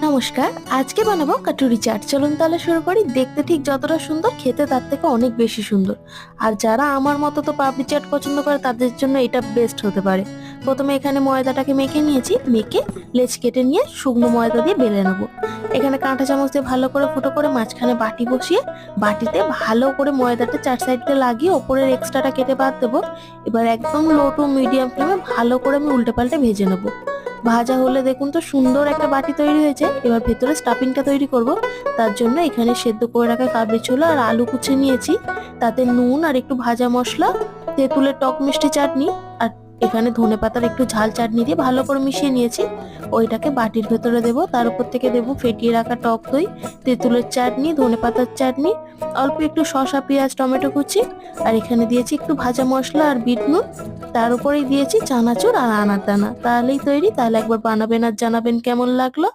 নমস্কার। আজকে বানাবো কাটুরি চাট। চলুন তাহলে শুরু করি। দেখতে ঠিক যতটা সুন্দর, খেতে তার থেকে অনেক বেশি সুন্দর। আর যারা আমার মতো তো পাপড়ি চাট পছন্দ করে তাদের জন্য এটা বেস্ট হতে পারে। প্রথমে এখানে ময়দাটাকে মেখে নিয়েছি। মেখে লেচি কেটে নিয়ে শুকনো ময়দা দিয়ে বেলে নেবো। এখানে কাঁটা চামচ দিয়ে ভালো করে ফুটো করে মাঝখানে বাটি বসিয়ে বাটিতে ভালো করে ময়দাটা 4 সাইড দিয়ে লাগিয়ে ওপরের এক্সট্রাটা কেটে বাদ দেবো। এবার একদম লো টু মিডিয়াম ফ্লেমে ভালো করে আমি উল্টে পাল্টে ভেজে নেবো। ভাজা হলে দেখুন তো সুন্দর একটা বাটি তৈরি হয়েছে। এবার ভেতরে স্টাফিংটা তৈরি করব। তার জন্য এখানে সেদ্ধ করে রাখা কাবলি ছোলা আর আলু কুচি নিয়েছি। তাতে নুন আর একটু ভাজা মশলা, তেঁতুলের টক মিষ্টি চাটনি আর এখানে ধনেপাতার একটু ঝাল চাটনি দিয়ে ভালো করে মিশিয়ে নিয়েছি। ওইটাকে বাটির ভেতরে দেবো। তার উপর থেকে দেবো ফেটিয়ে রাখা টক দই, তেঁতুলের চাটনি, ধনেপাতার চাটনি, অল্প একটু শসা, পেঁয়াজ, টমেটো কুচি আর এখানে দিয়েছি একটু ভাজা মশলা আর বিট নুন। তার উপরেই দিয়েছি চানাচুর আর আনার দানা। তাহলেই তৈরি। তাহলে একবার বানাবেন আর জানাবেন কেমন লাগলো।